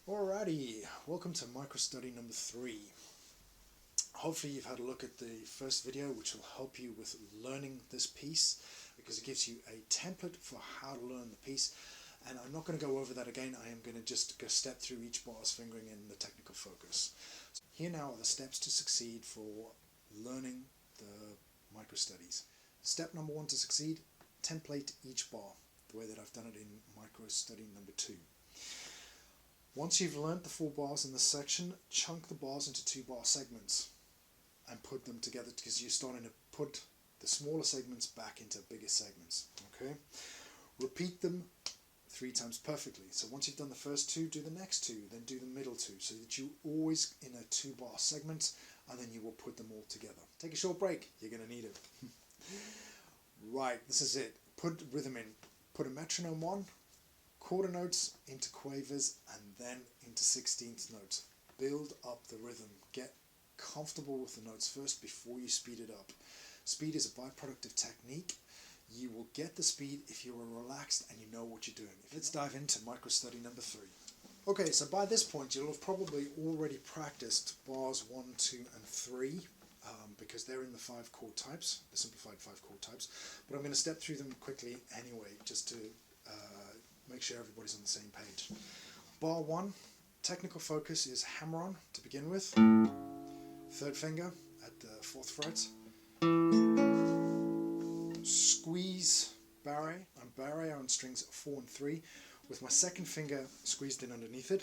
Alrighty, welcome to micro-study number 3. Hopefully you've had a look at the first video, which will help you with learning this piece because it gives you a template for how to learn the piece. And I'm not going to go over that again. I am going to just go step through each bar's fingering in the technical focus. So here now are the steps to succeed for learning the micro-studies. Step number 1 to succeed, template each bar, the way that I've done it in micro-study number 2. Once you've learnt the 4 bars in this section, chunk the bars into 2 bar segments and put them together because you're starting to put the smaller segments back into bigger segments. Okay? Repeat them 3 times perfectly. So once you've done the first 2, do the next 2, then do the middle 2, so that you always in a 2 bar segment, and then you will put them all together. Take a short break, you're going to need it. Right, this is it. Put rhythm in. Put a metronome on. Quarter notes into quavers and then into 16th notes. Build up the rhythm. Get comfortable with the notes first before you speed it up. Speed is a byproduct of technique. You will get the speed if you are relaxed and you know what you're doing. Let's dive into micro-study number 3. Okay, so by this point you'll have probably already practiced bars 1, 2 and 3 because they're in the 5 chord types, the simplified 5 chord types. But I'm going to step through them quickly anyway, just to make sure everybody's on the same page. Bar 1, technical focus is hammer on to begin with, 3rd finger at the 4th fret, squeeze barre on strings 4 and 3 with my 2nd finger squeezed in underneath it.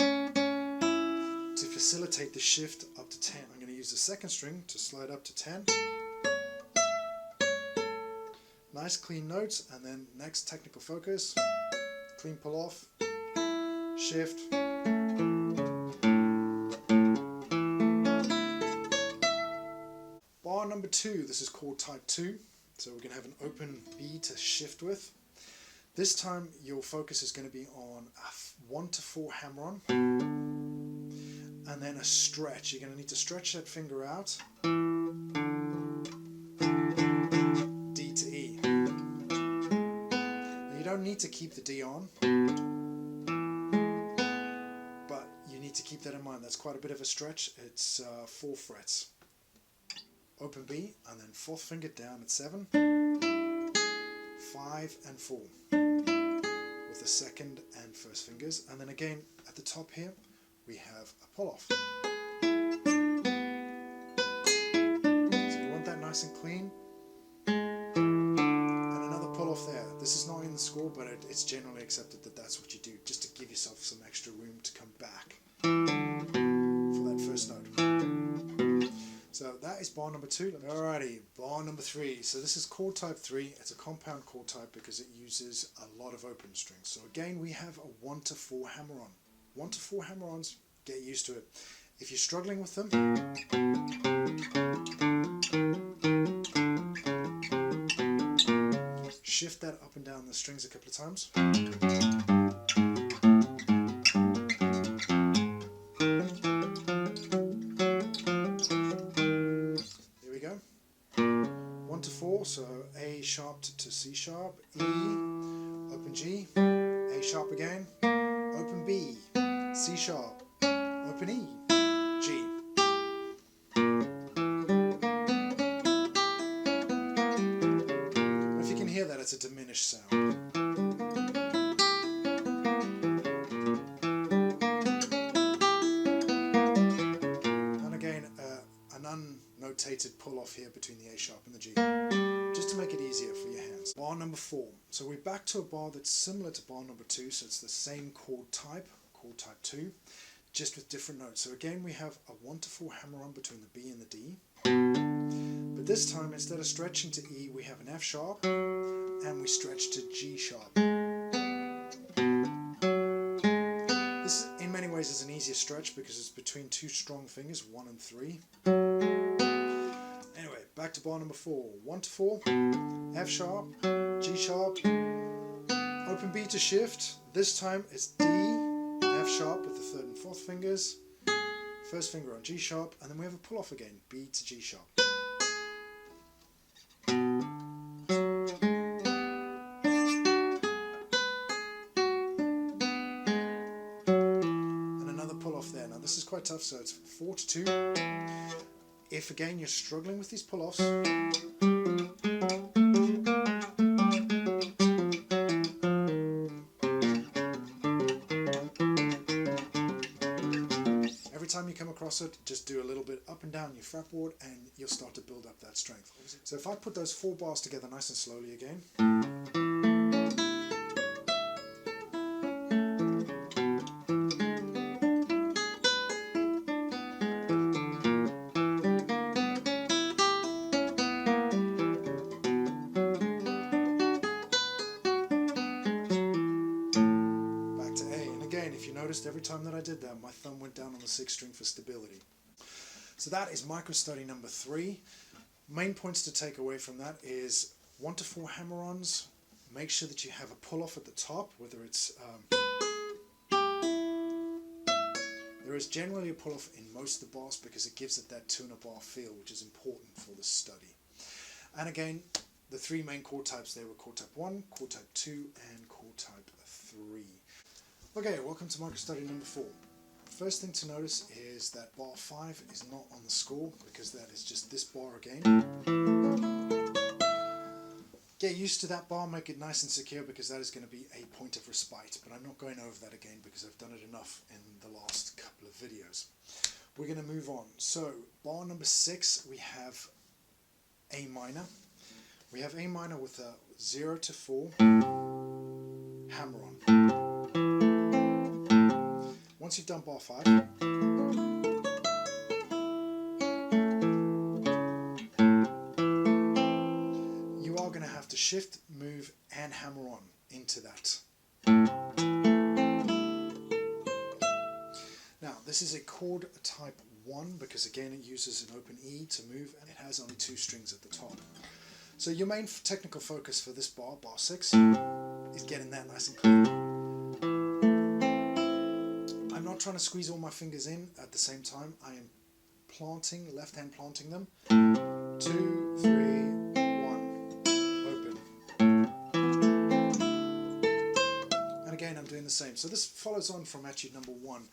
To facilitate the shift up to 10, I'm going to use the 2nd string to slide up to 10. Nice clean notes, and then next technical focus. Clean pull off, shift, bar number 2, this is chord type 2, so we're going to have an open B to shift with. This time your focus is going to be on a 1 to 4 hammer on, and then a stretch. You're going to need to stretch that finger out, D to E. You don't need to keep the D on, but you need to keep that in mind. That's quite a bit of a stretch. It's 4 frets. Open B, and then 4th finger down at 7, 5 and 4 with the 2nd and 1st fingers, and then again at the top here we have a pull off. So you want that nice and clean. Off there. This is not in the score, but it's generally accepted that that's what you do, just to give yourself some extra room to come back for that first note. So that is bar number 2. Alrighty, bar number 3. So this is chord type 3. It's a compound chord type because it uses a lot of open strings. So again we have a 1 to 4 hammer on. 1 to 4 hammer ons, get used to it. If you're struggling with them, shift that up and down the strings a couple of times. Here we go. 1 to 4, so A sharp to C sharp, E, open G, A sharp again, open B, C sharp, open E, G. That it's a diminished sound. And again, an unnotated pull off here between the A sharp and the G, just to make it easier for your hands. Bar number 4. So we're back to a bar that's similar to bar number 2, so it's the same chord type 2, just with different notes. So again we have a 1 to 4 hammer on between the B and the D. But this time, instead of stretching to E, we have an F sharp, and we stretch to G sharp. This, in many ways, is an easier stretch because it's between 2 strong fingers, 1 and 3. Anyway, back to bar number 4. 1 to 4, F sharp, G sharp, open B to shift. This time it's D, F sharp with the 3rd and 4th fingers, 1st finger on G sharp, and then we have a pull off again, B to G sharp. pull-off there. Now this is quite tough, so it's 4 to 2. If again you're struggling with these pull-offs, every time you come across it, just do a little bit up and down your fretboard and you'll start to build up that strength. So if I put those 4 bars together nice and slowly again. Every time that I did that, my thumb went down on the 6th string for stability. So that is micro study number 3. Main points to take away from that is 1 to 4 hammer-ons. Make sure that you have a pull-off at the top, whether it's there is generally a pull-off in most of the bars because it gives it that tuner bar feel, which is important for this study. And again, the 3 main chord types there were chord type 1, chord type 2, and chord type 3. Okay, welcome to micro study number 4. First thing to notice is that bar 5 is not on the score because that is just this bar again. Get used to that bar, make it nice and secure because that is going to be a point of respite, but I'm not going over that again because I've done it enough in the last couple of videos. We're going to move on. So bar number 6 we have A minor. We have A minor with a 0 to 4 hammer on. Once you've done bar 5, you are going to have to shift, move and hammer on into that. Now this is a chord type 1 because again it uses an open E to move and it has only 2 strings at the top. So your main technical focus for this bar, bar 6, is getting that nice and clear. I'm not trying to squeeze all my fingers in at the same time. I am planting, left hand planting them. 2, 3, 1, open. And again I'm doing the same. So this follows on from etude number 1.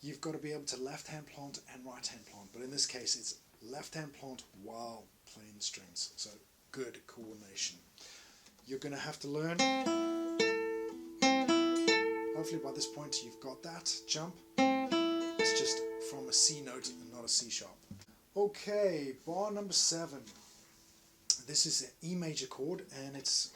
You've got to be able to left hand plant and right hand plant. But in this case it's left hand plant while playing the strings. So good coordination. You're going to have to learn. Hopefully by this point you've got that jump. It's just from a C note and not a C sharp. Okay, bar number 7. This is an E major chord and it's...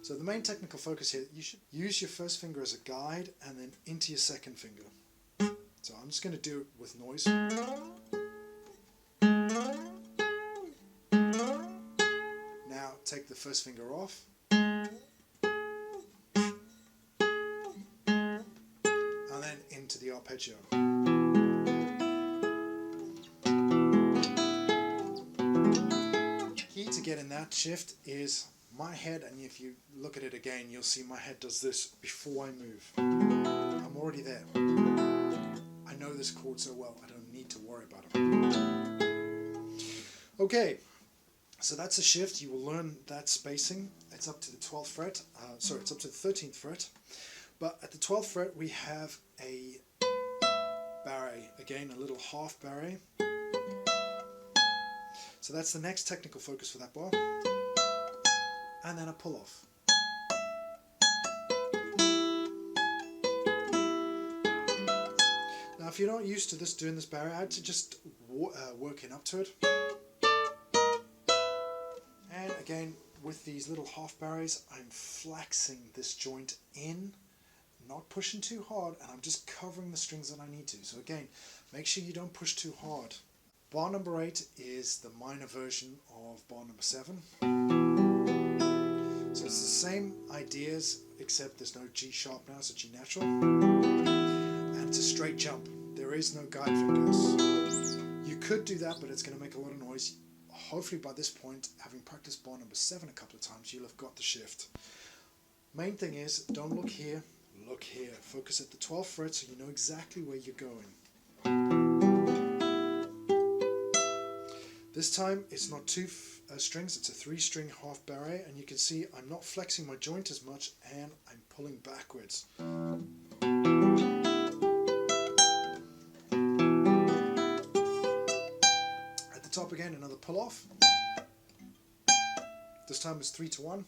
So the main technical focus here, you should use your first finger as a guide and then into your second finger. So I'm just going to do it with noise. Now take the first finger off. And then into the arpeggio. Key to getting that shift is my head, and if you look at it again you'll see my head does this before I move. I'm already there. I know this chord so well, I don't need to worry about it. Okay, so that's a shift. You will learn that spacing. It's up to the 12th fret, it's up to the 13th fret, but at the 12th fret we have a barre, again a little half barre. So that's the next technical focus for that bar. And then a pull off. Now if you're not used to this, doing this barre, I'd suggest working up to it. And again, with these little half barres, I'm flexing this joint in, not pushing too hard, and I'm just covering the strings that I need to. So again, make sure you don't push too hard. Bar number 8 is the minor version of bar number 7. So it's the same ideas, except there's no G sharp now, it's a G natural. And it's a straight jump. There is no guide fingers. You could do that, but it's going to make a lot of noise. Hopefully by this point, having practiced bar number 7 a couple of times, you'll have got the shift. Main thing is, don't look here, look here. Focus at the 12th fret so you know exactly where you're going. This time, it's not too strings. It's a 3-string half barré, and you can see I'm not flexing my joint as much, and I'm pulling backwards. At the top again, another pull off. This time it's 3-1.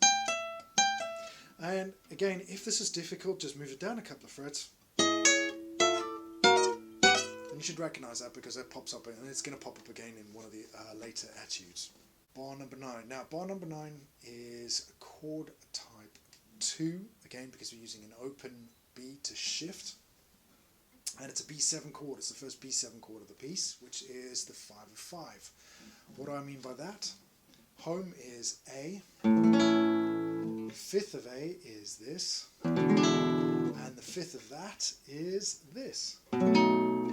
And again, if this is difficult, just move it down a couple of frets. And you should recognize that because that pops up, and it's going to pop up again in one of the later etudes. Bar number 9. Now, bar number 9 is a chord type 2, again because we're using an open B to shift. And it's a B7 chord. It's the first B7 chord of the piece, which is the 5 of 5. What do I mean by that? Home is A. 5th of A is this. And the 5th of that is this,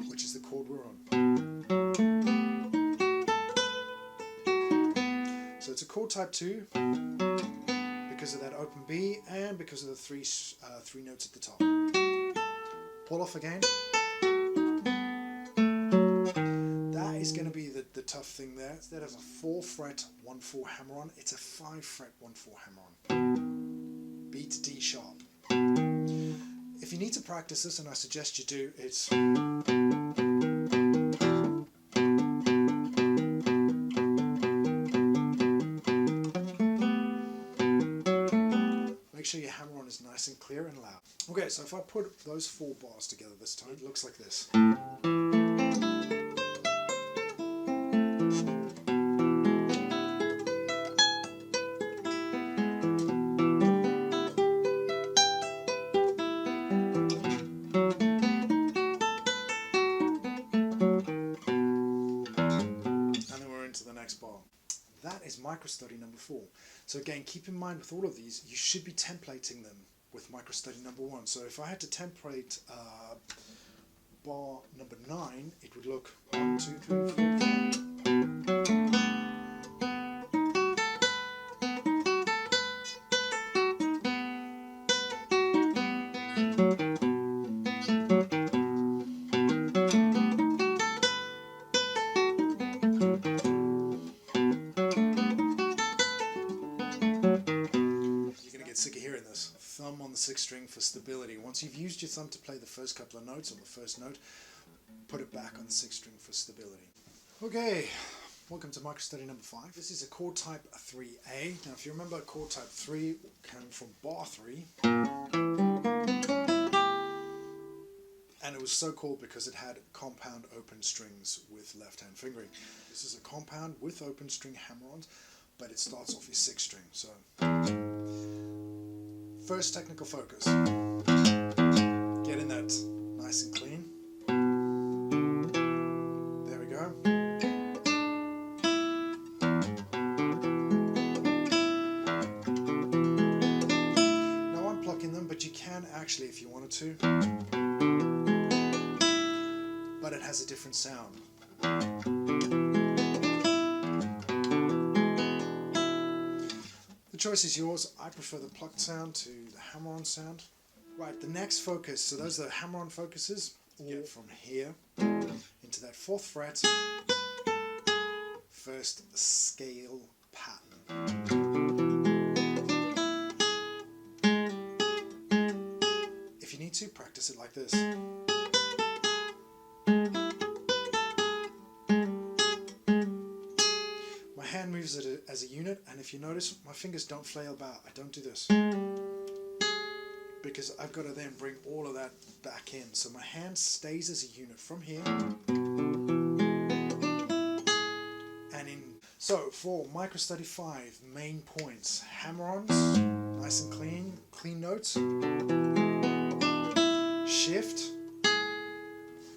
which is the chord we're on. So it's a chord type 2 because of that open B and because of the three notes at the top. Pull off again. That is going to be the tough thing there. Instead of a 4-fret 1-4 hammer on, it's a 5-fret 1-4 hammer on. B to D sharp. If you need to practice this, and I suggest you do, it's make sure your hammer on is nice and clear and loud. Okay, so if I put those 4 bars together this time, it looks like this. That is microstudy number 4. So again, keep in mind with all of these, you should be templating them with microstudy number 1. So if I had to template bar number 9, it would look 1, 2, 3, 4, 5. Sick of hearing this. Thumb on the 6th string for stability. Once you've used your thumb to play the first couple of notes on the first note, put it back on the 6th string for stability. Okay, welcome to microstudy number 5. This is a chord type 3A. Now if you remember, chord type 3 came from bar 3. And it was so called because it had compound open strings with left-hand fingering. This is a compound with open string hammer-ons, but it starts off your 6th string. So first technical focus. Get in that nice and clean. There we go. Now I'm plucking them, but you can actually if you wanted to. But it has a different sound. The choice is yours. I prefer the plucked sound to the hammer-on sound. Right, the next focus, so those are the hammer-on focuses, all from here into that 4th fret, first scale pattern. If you need to, practice it like this. Hand moves it as a unit, and if you notice, my fingers don't flail about. I don't do this because I've got to then bring all of that back in. So my hand stays as a unit from here and in. So for microstudy 5, main points: hammer-ons, nice and clean notes, shift,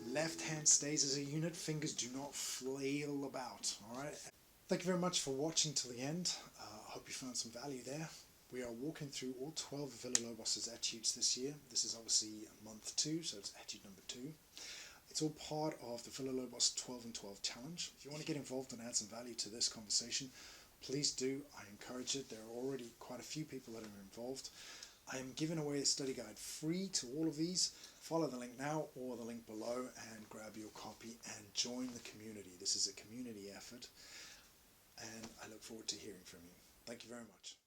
left hand stays as a unit, fingers do not flail about. All right. Thank you very much for watching till the end. I hope you found some value there. We are walking through all 12 Villa-Lobos' etudes this year. This is obviously month 2, so it's etude number 2. It's all part of the Villa-Lobos 12 and 12 challenge. If you want to get involved and add some value to this conversation, please do. I encourage it. There are already quite a few people that are involved. I am giving away a study guide free to all of these. Follow the link now or the link below and grab your copy and join the community. This is a community effort. and I look forward to hearing from you. Thank you very much.